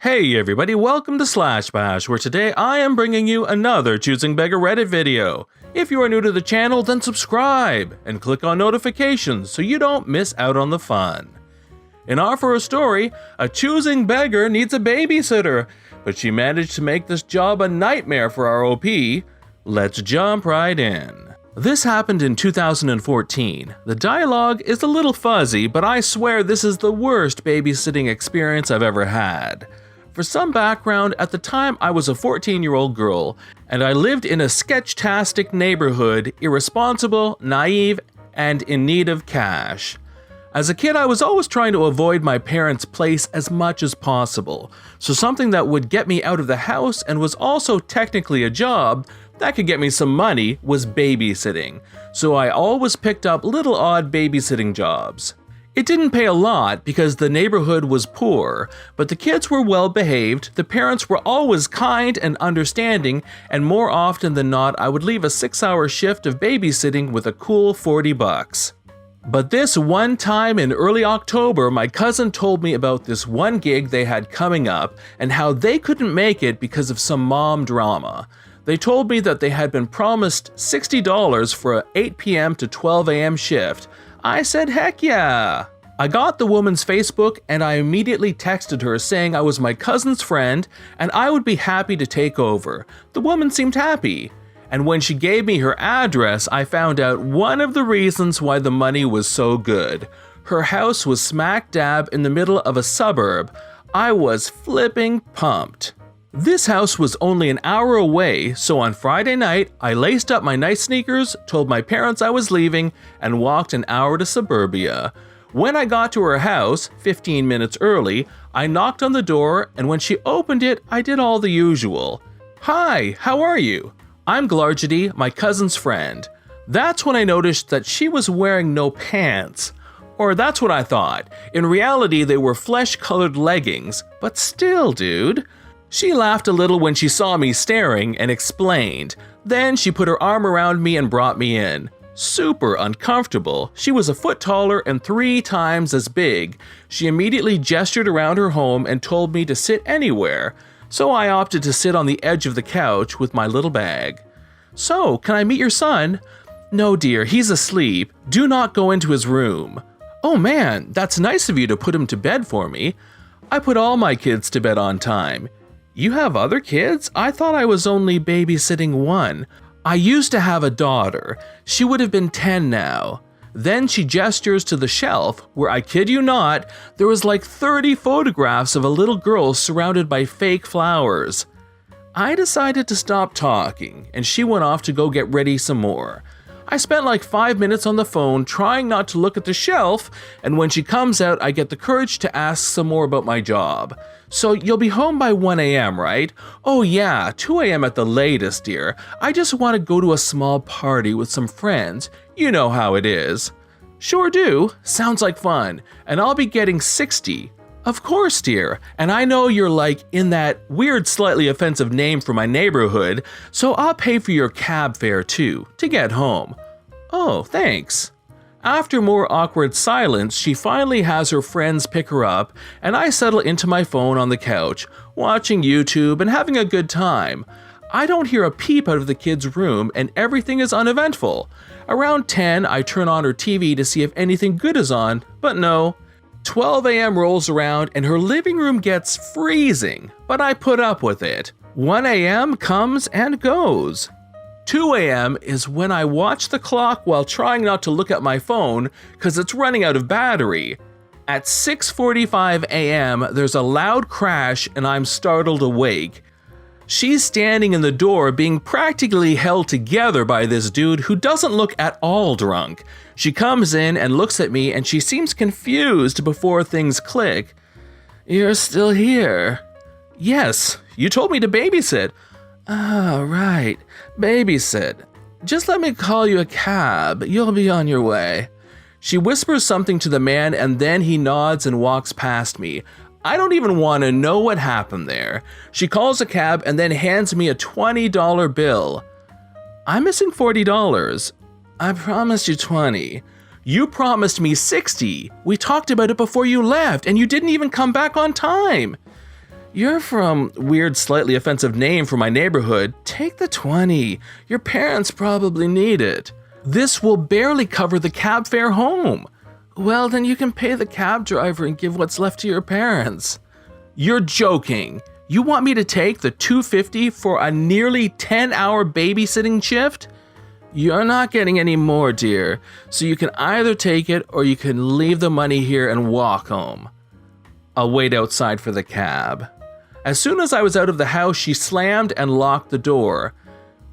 Hey everybody, welcome to Slash Bash, where today I am bringing you another Choosing Beggar Reddit video. If you are new to the channel, then subscribe and click on notifications so you don't miss out on the fun. In our first story, a choosing beggar needs a babysitter, but she managed to make this job a nightmare for our OP. Let's jump right in. This happened in 2014. The dialogue is a little fuzzy, but I swear this is the worst babysitting experience I've ever had. For some background, at the time I was a 14-year-old girl, and I lived in a sketch-tastic neighborhood, irresponsible, naive, and in need of cash. As a kid, I was always trying to avoid my parents' place as much as possible, so something that would get me out of the house and was also technically a job that could get me some money was babysitting, so I always picked up little odd babysitting jobs. It didn't pay a lot because the neighborhood was poor, but the kids were well behaved, the parents were always kind and understanding, and more often than not I would leave a 6-hour shift of babysitting with a cool $40. But this one time in early October, my cousin told me about this one gig they had coming up and how they couldn't make it because of some mom drama. They told me that they had been promised $60 for a 8 p.m. to 12 a.m. shift. I said, heck yeah! I got the woman's Facebook and I immediately texted her saying I was my cousin's friend and I would be happy to take over. The woman seemed happy. And when she gave me her address, I found out one of the reasons why the money was so good. Her house was smack dab in the middle of a suburb. I was flipping pumped. This house was only an hour away, so on Friday night, I laced up my nice sneakers, told my parents I was leaving, and walked an hour to suburbia. When I got to her house, 15 minutes early, I knocked on the door, and when she opened it, I did all the usual. Hi, how are you? I'm Glargity, my cousin's friend. That's when I noticed that she was wearing no pants. Or that's what I thought. In reality, they were flesh-colored leggings, but still, dude. She laughed a little when she saw me staring and explained. Then she put her arm around me and brought me in. Super uncomfortable. She was a foot taller and 3 times as big. She immediately gestured around her home and told me to sit anywhere. So I opted to sit on the edge of the couch with my little bag. So, can I meet your son? No, dear, he's asleep. Do not go into his room. Oh man, that's nice of you to put him to bed for me. I put all my kids to bed on time. You have other kids? I thought I was only babysitting one. I used to have a daughter. She would have been 10 now. Then she gestures to the shelf, where I kid you not, there was like 30 photographs of a little girl surrounded by fake flowers. I decided to stop talking, and she went off to go get ready some more. I spent like 5 minutes on the phone trying not to look at the shelf, and when she comes out, I get the courage to ask some more about my job. So you'll be home by 1 a.m., right? Oh yeah, 2 a.m. at the latest, dear. I just want to go to a small party with some friends. You know how it is. Sure do. Sounds like fun. And I'll be getting 60. Of course, dear. And I know you're like in that weird, slightly offensive name for my neighborhood, so I'll pay for your cab fare too, to get home. Oh, thanks. After more awkward silence, she finally has her friends pick her up, and I settle into my phone on the couch, watching YouTube and having a good time. I don't hear a peep out of the kids' room, and everything is uneventful. Around 10, I turn on her TV to see if anything good is on, but no. 12 a.m. rolls around and her living room gets freezing, but I put up with it. 1 a.m. comes and goes. 2 a.m. is when I watch the clock while trying not to look at my phone because it's running out of battery. At 6:45 a.m. there's a loud crash and I'm startled awake. She's standing in the door being practically held together by this dude who doesn't look at all drunk. She comes in and looks at me and she seems confused before things click. You're still here? Yes, you told me to babysit. Oh, right, babysit. Just let me call you a cab, you'll be on your way. She whispers something to the man and then he nods and walks past me. I don't even want to know what happened there. She calls a cab and then hands me a $20 bill. I'm missing $40. I promised you 20. You promised me 60. We talked about it before you left and you didn't even come back on time. "You're from weird, slightly offensive name for my neighborhood. Take the 20. Your parents probably need it." "This will barely cover the cab fare home." "Well, then you can pay the cab driver and give what's left to your parents." "You're joking. You want me to take the $250 for a nearly 10-hour babysitting shift?" "You're not getting any more, dear, so you can either take it or you can leave the money here and walk home." I'll wait outside for the cab. As soon as I was out of the house, she slammed and locked the door.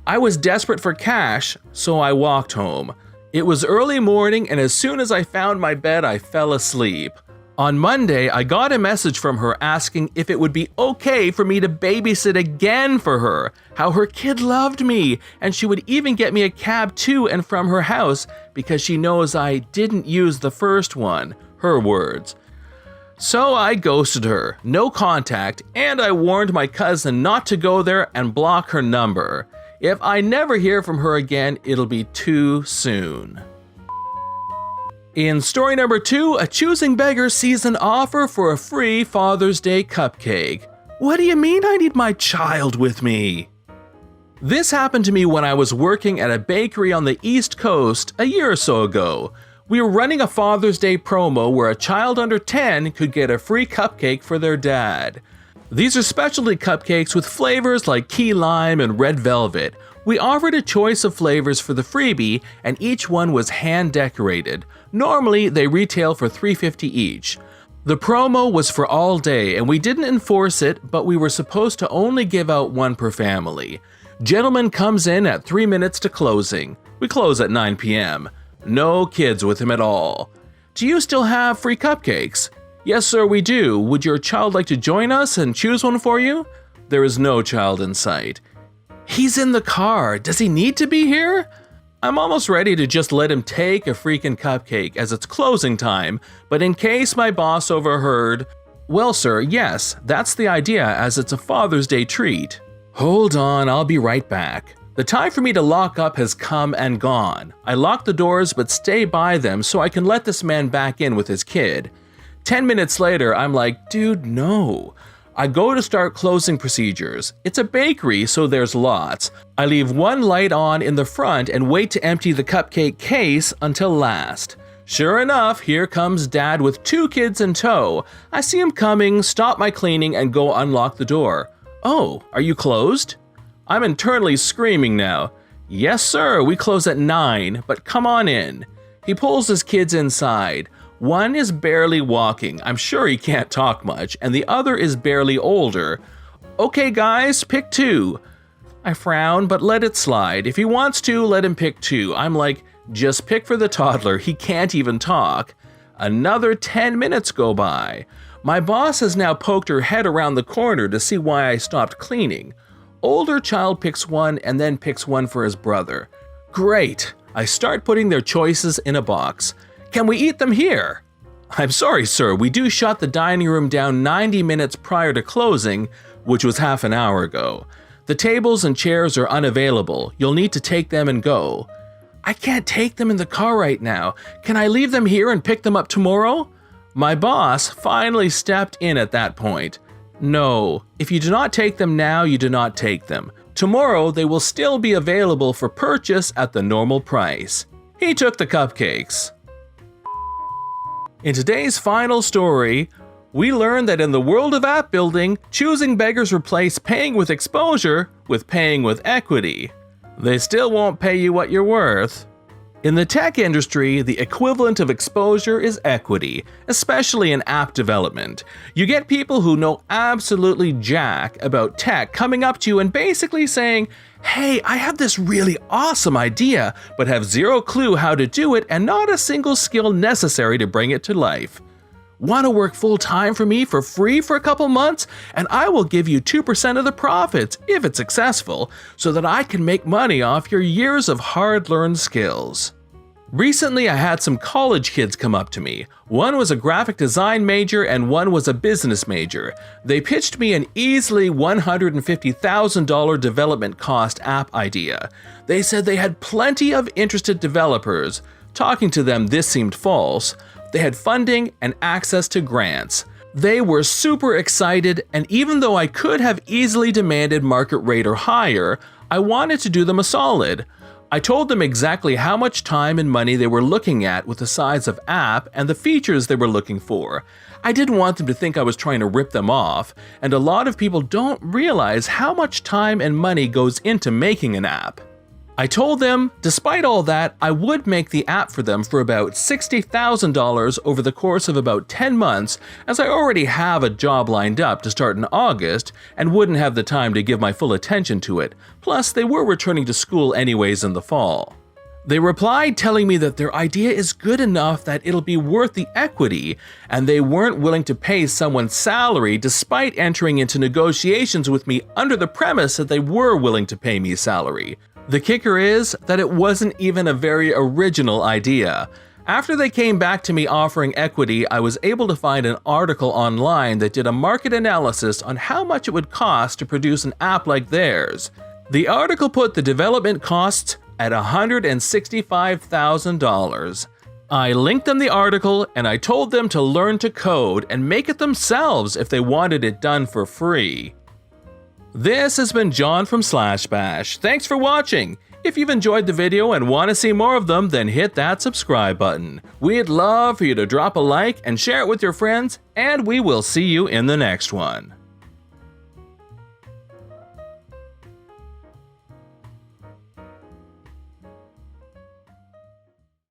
I was desperate for cash, so I walked home. It was early morning, and as soon as I found my bed, I fell asleep. On Monday, I got a message from her asking if it would be okay for me to babysit again for her, how her kid loved me, and she would even get me a cab to and from her house because she knows I didn't use the first one, her words. So I ghosted her, no contact, and I warned my cousin not to go there and block her number. If I never hear from her again, it'll be too soon. In story number 2, a Choosing Beggar sees an offer for a free Father's Day cupcake. What do you mean I need my child with me? This happened to me when I was working at a bakery on the East Coast a year or so ago. We were running a Father's Day promo where a child under 10 could get a free cupcake for their dad. These are specialty cupcakes with flavors like key lime and red velvet. We offered a choice of flavors for the freebie, and each one was hand decorated. Normally, they retail for $3.50 each. The promo was for all day, and we didn't enforce it, but we were supposed to only give out one per family. Gentleman comes in at 3 minutes to closing. We close at 9 p.m. No kids with him at all. "Do you still have free cupcakes?" "Yes, sir, we do. Would your child like to join us and choose one for you?" There is no child in sight. "He's in the car. Does he need to be here?" I'm almost ready to just let him take a freaking cupcake as it's closing time, but in case my boss overheard, "Well, sir, yes, that's the idea as it's a Father's Day treat." Hold on, I'll be right back. The time for me to lock up has come and gone. I lock the doors but stay by them so I can let this man back in with his kid. 10 minutes later, I'm like, dude, no. I go to start closing procedures. It's a bakery, so there's lots. I leave one light on in the front and wait to empty the cupcake case until last. Sure enough, here comes Dad with 2 kids in tow. I see him coming, stop my cleaning, and go unlock the door. "Oh, are you closed?" I'm internally screaming now. "Yes, sir, we close at 9, but come on in." He pulls his kids inside. One is barely walking, I'm sure he can't talk much, and the other is barely older. "Okay guys, pick 2. I frown, but let it slide. If he wants to, let him pick 2. I'm like, just pick for the toddler, he can't even talk. Another 10 minutes go by. My boss has now poked her head around the corner to see why I stopped cleaning. Older child picks one and then picks one for his brother. Great! I start putting their choices in a box. "Can we eat them here?" "I'm sorry, sir, we do shut the dining room down 90 minutes prior to closing, which was half an hour ago. The tables and chairs are unavailable. You'll need to take them and go." "I can't take them in the car right now. Can I leave them here and pick them up tomorrow?" My boss finally stepped in at that point. "No, if you do not take them now, you do not take them. Tomorrow they will still be available for purchase at the normal price." He took the cupcakes. In today's final story, we learn that in the world of app building, Choosing Beggars replace paying with exposure with paying with equity. They still won't pay you what you're worth. In the tech industry, the equivalent of exposure is equity, especially in app development. You get people who know absolutely jack about tech coming up to you and basically saying, "Hey, I have this really awesome idea," but have zero clue how to do it and not a single skill necessary to bring it to life. "Want to work full-time for me for free for a couple months? And I will give you 2% of the profits, if it's successful, so that I can make money off your years of hard-learned skills." Recently, I had some college kids come up to me. One was a graphic design major and one was a business major. They pitched me an easily $150,000 development cost app idea. They said they had plenty of interested developers. Talking to them, this seemed false. They had funding and access to grants. They were super excited, and even though I could have easily demanded market rate or higher, I wanted to do them a solid. I told them exactly how much time and money they were looking at with the size of app and the features they were looking for. I didn't want them to think I was trying to rip them off, and a lot of people don't realize how much time and money goes into making an app. I told them, despite all that, I would make the app for them for about $60,000 over the course of about 10 months, as I already have a job lined up to start in August and wouldn't have the time to give my full attention to it. Plus, they were returning to school anyways in the fall. They replied telling me that their idea is good enough that it'll be worth the equity, and they weren't willing to pay someone's salary despite entering into negotiations with me under the premise that they were willing to pay me salary. The kicker is that it wasn't even a very original idea. After they came back to me offering equity, I was able to find an article online that did a market analysis on how much it would cost to produce an app like theirs. The article put the development costs at $165,000. I linked them the article and I told them to learn to code and make it themselves if they wanted it done for free. This has been John from Slash Bash. Thanks for watching. If you've enjoyed the video and want to see more of them, then hit that subscribe button. We'd love for you to drop a like and share it with your friends, and we will see you in the next one.